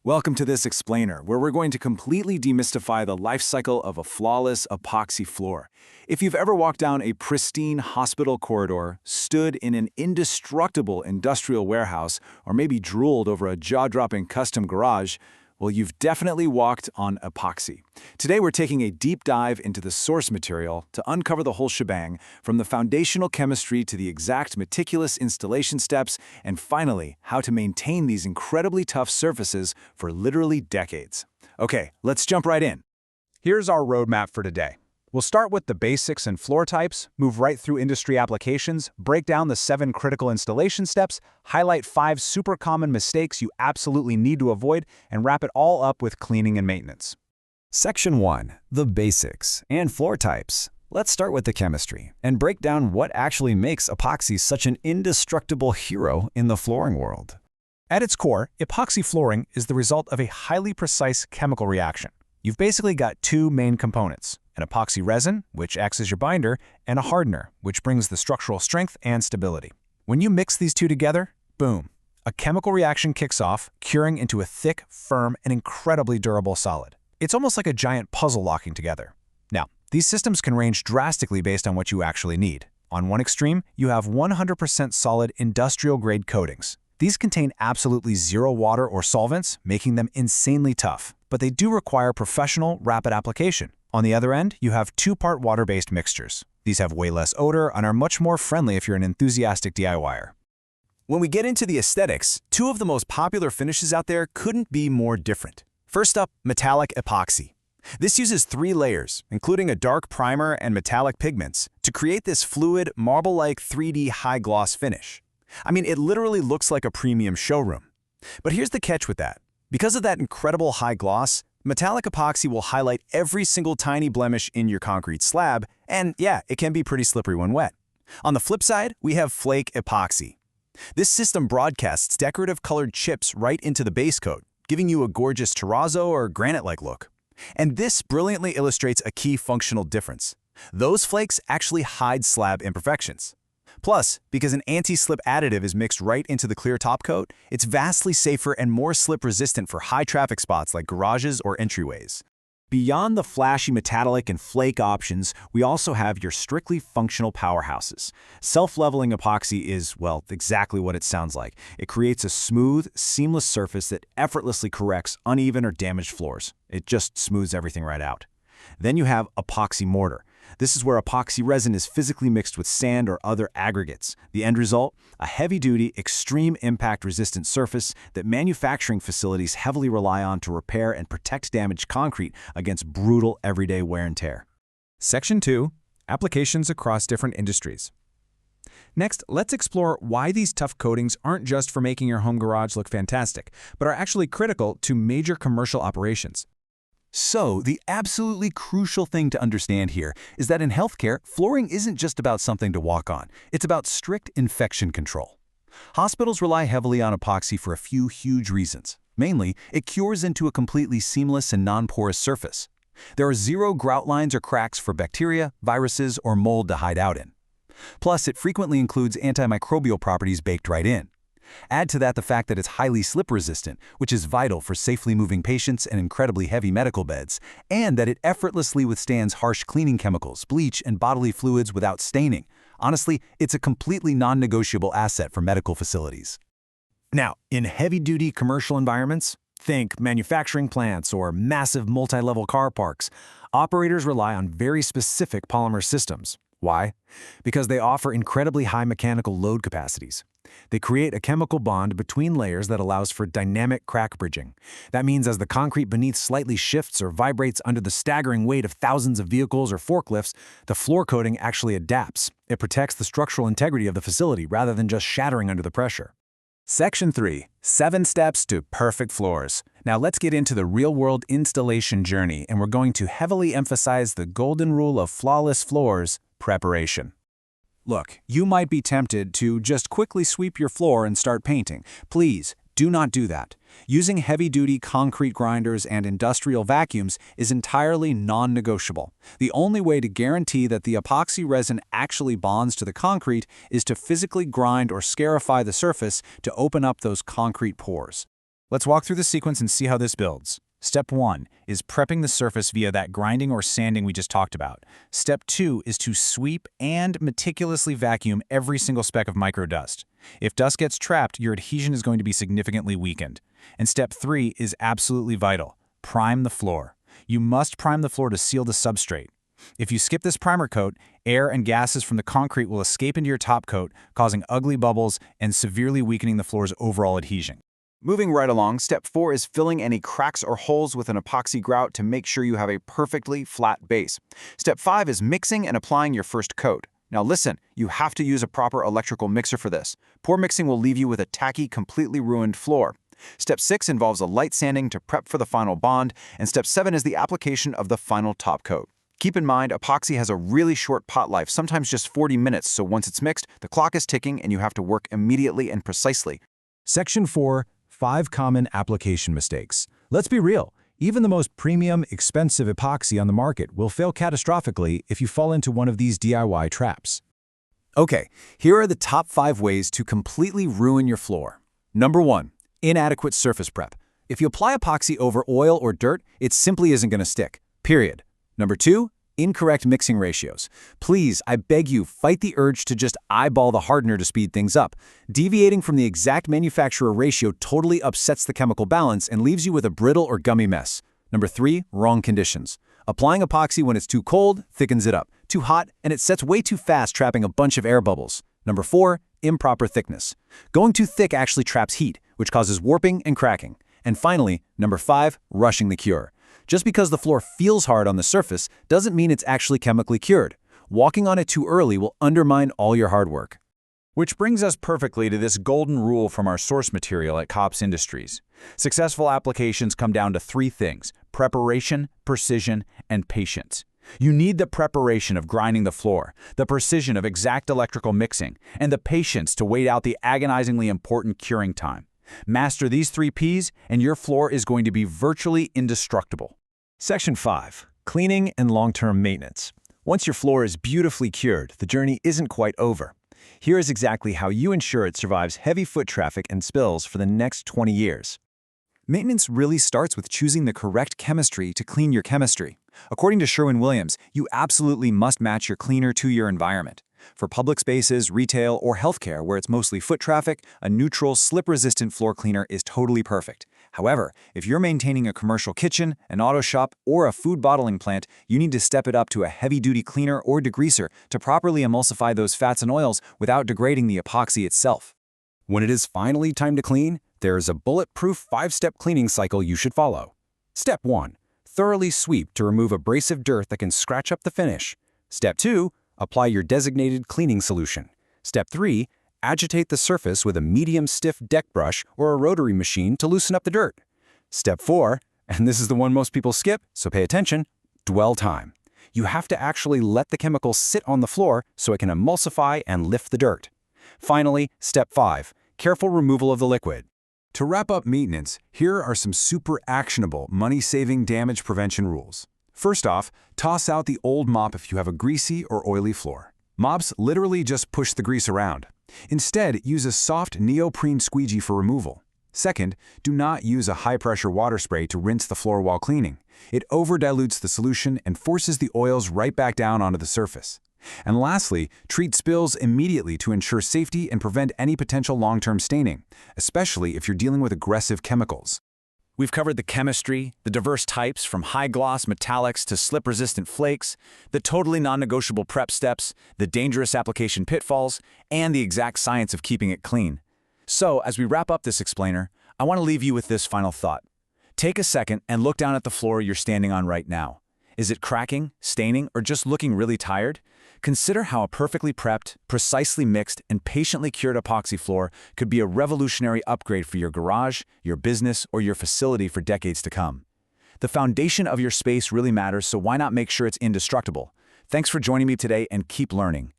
Welcome to this explainer, where we're going to completely demystify the life cycle of a flawless epoxy floor. If you've ever walked down a pristine hospital corridor, stood in an indestructible industrial warehouse, or maybe drooled over a jaw-dropping custom garage, well, you've definitely walked on epoxy. Today, we're taking a deep dive into the source material to uncover the whole shebang, from the foundational chemistry to the exact meticulous installation steps, and finally, how to maintain these incredibly tough surfaces for literally decades. Okay, let's jump right in. Here's our roadmap for today. We'll start with the basics and floor types, move right through industry applications, break down the 7 critical installation steps, highlight 5 super common mistakes you absolutely need to avoid, and wrap it all up with cleaning and maintenance. Section 1. The basics and floor types. Let's start with the chemistry and break down what actually makes epoxy such an indestructible hero in the flooring world. At its core, epoxy flooring is the result of a highly precise chemical reaction. You've basically got 2 main components: an epoxy resin, which acts as your binder, and a hardener, which brings the structural strength and stability. When you mix these 2 together, boom, a chemical reaction kicks off, curing into a thick, firm, and incredibly durable solid. It's almost like a giant puzzle locking together. Now, these systems can range drastically based on what you actually need. On one extreme, you have 100% solid industrial-grade coatings. These contain absolutely zero water or solvents, making them insanely tough, but they do require professional, rapid application. On the other end, you have 2-part water-based mixtures. These have way less odor and are much more friendly if you're an enthusiastic DIYer. When we get into the aesthetics, 2 of the most popular finishes out there couldn't be more different. First up, metallic epoxy. This uses 3 layers, including a dark primer and metallic pigments, to create this fluid, marble-like 3D high-gloss finish. I mean, it literally looks like a premium showroom. But here's the catch with that. Because of that incredible high gloss, metallic epoxy will highlight every single tiny blemish in your concrete slab, and yeah, it can be pretty slippery when wet. On the flip side, we have flake epoxy. This system broadcasts decorative colored chips right into the base coat, giving you a gorgeous terrazzo or granite-like look. And this brilliantly illustrates a key functional difference. Those flakes actually hide slab imperfections. Plus, because an anti-slip additive is mixed right into the clear top coat, it's vastly safer and more slip-resistant for high-traffic spots like garages or entryways. Beyond the flashy metallic and flake options, we also have your strictly functional powerhouses. Self-leveling epoxy is, well, exactly what it sounds like. It creates a smooth, seamless surface that effortlessly corrects uneven or damaged floors. It just smooths everything right out. Then you have epoxy mortar. This is where epoxy resin is physically mixed with sand or other aggregates. The end result? A heavy-duty, extreme impact-resistant surface that manufacturing facilities heavily rely on to repair and protect damaged concrete against brutal everyday wear and tear. Section 2. Applications across different industries. Next, let's explore why these tough coatings aren't just for making your home garage look fantastic, but are actually critical to major commercial operations. So, the absolutely crucial thing to understand here is that in healthcare, flooring isn't just about something to walk on. It's about strict infection control. Hospitals rely heavily on epoxy for a few huge reasons. Mainly, it cures into a completely seamless and non-porous surface. There are 0 grout lines or cracks for bacteria, viruses, or mold to hide out in. Plus, it frequently includes antimicrobial properties baked right in. Add to that the fact that it's highly slip-resistant, which is vital for safely moving patients and incredibly heavy medical beds, and that it effortlessly withstands harsh cleaning chemicals, bleach, and bodily fluids without staining. Honestly, it's a completely non-negotiable asset for medical facilities. Now, in heavy-duty commercial environments, think manufacturing plants or massive multi-level car parks, operators rely on very specific polymer systems. Why? Because they offer incredibly high mechanical load capacities. They create a chemical bond between layers that allows for dynamic crack bridging. That means as the concrete beneath slightly shifts or vibrates under the staggering weight of thousands of vehicles or forklifts, the floor coating actually adapts. It protects the structural integrity of the facility rather than just shattering under the pressure. Section 3. 7 steps to perfect floors. Now let's get into the real-world installation journey, and we're going to heavily emphasize the golden rule of flawless floors: preparation. Look, you might be tempted to just quickly sweep your floor and start painting. Please, do not do that. Using heavy-duty concrete grinders and industrial vacuums is entirely non-negotiable. The only way to guarantee that the epoxy resin actually bonds to the concrete is to physically grind or scarify the surface to open up those concrete pores. Let's walk through the sequence and see how this builds. Step 1 is prepping the surface via that grinding or sanding we just talked about. Step 2 is to sweep and meticulously vacuum every single speck of microdust. If dust gets trapped, your adhesion is going to be significantly weakened. And step 3 is absolutely vital. Prime the floor. You must prime the floor to seal the substrate. If you skip this primer coat, air and gases from the concrete will escape into your top coat, causing ugly bubbles and severely weakening the floor's overall adhesion. Moving right along, step 4 is filling any cracks or holes with an epoxy grout to make sure you have a perfectly flat base. Step 5 is mixing and applying your first coat. Now listen, you have to use a proper electrical mixer for this. Poor mixing will leave you with a tacky, completely ruined floor. Step 6 involves a light sanding to prep for the final bond, and step 7 is the application of the final top coat. Keep in mind, epoxy has a really short pot life, sometimes just 40 minutes, so once it's mixed, the clock is ticking and you have to work immediately and precisely. Section 4. 5 common application mistakes. Let's be real. Even the most premium, expensive epoxy on the market will fail catastrophically if you fall into one of these DIY traps. Okay, here are the top 5 ways to completely ruin your floor. Number 1. Inadequate surface prep. If you apply epoxy over oil or dirt, it simply isn't going to stick. Period. Number 2. Incorrect mixing ratios. Please, I beg you, fight the urge to just eyeball the hardener to speed things up. Deviating from the exact manufacturer ratio totally upsets the chemical balance and leaves you with a brittle or gummy mess. Number 3. Wrong conditions. Applying epoxy when it's too cold thickens it up, too hot, and it sets way too fast, trapping a bunch of air bubbles. Number 4. Improper thickness. Going too thick actually traps heat, which causes warping and cracking. And finally, number 5. Rushing the cure. Just because the floor feels hard on the surface doesn't mean it's actually chemically cured. Walking on it too early will undermine all your hard work. Which brings us perfectly to this golden rule from our source material at Kopp's Industries. Successful applications come down to 3 things: preparation, precision, and patience. You need the preparation of grinding the floor, the precision of exact electrical mixing, and the patience to wait out the agonizingly important curing time. Master these 3 P's, and your floor is going to be virtually indestructible. Section 5. Cleaning and long-term maintenance. Once your floor is beautifully cured, the journey isn't quite over. Here is exactly how you ensure it survives heavy foot traffic and spills for the next 20 years. Maintenance really starts with choosing the correct chemistry to clean your chemistry. According to Sherwin-Williams, you absolutely must match your cleaner to your environment. For public spaces, retail, or healthcare where it's mostly foot traffic, a neutral, slip-resistant floor cleaner is totally perfect. However, if you're maintaining a commercial kitchen, an auto shop, or a food bottling plant, you need to step it up to a heavy-duty cleaner or degreaser to properly emulsify those fats and oils without degrading the epoxy itself. When it is finally time to clean, there is a bulletproof 5-step cleaning cycle you should follow. Step 1. Thoroughly sweep to remove abrasive dirt that can scratch up the finish. Step 2. Apply your designated cleaning solution. Step 3. Agitate the surface with a medium stiff deck brush or a rotary machine to loosen up the dirt. Step 4, and this is the one most people skip, so pay attention, dwell time. You have to actually let the chemical sit on the floor so it can emulsify and lift the dirt. Finally, step 5, careful removal of the liquid. To wrap up maintenance, here are some super actionable, money-saving damage prevention rules. First off, toss out the old mop if you have a greasy or oily floor. Mops literally just push the grease around. Instead, use a soft neoprene squeegee for removal. Second, do not use a high-pressure water spray to rinse the floor while cleaning. It over-dilutes the solution and forces the oils right back down onto the surface. And lastly, treat spills immediately to ensure safety and prevent any potential long-term staining, especially if you're dealing with aggressive chemicals. We've covered the chemistry, the diverse types from high-gloss metallics to slip-resistant flakes, the totally non-negotiable prep steps, the dangerous application pitfalls, and the exact science of keeping it clean. So, as we wrap up this explainer, I want to leave you with this final thought. Take a second and look down at the floor you're standing on right now. Is it cracking, staining, or just looking really tired? Consider how a perfectly prepped, precisely mixed, and patiently cured epoxy floor could be a revolutionary upgrade for your garage, your business, or your facility for decades to come. The foundation of your space really matters, so why not make sure it's indestructible? Thanks for joining me today, and keep learning.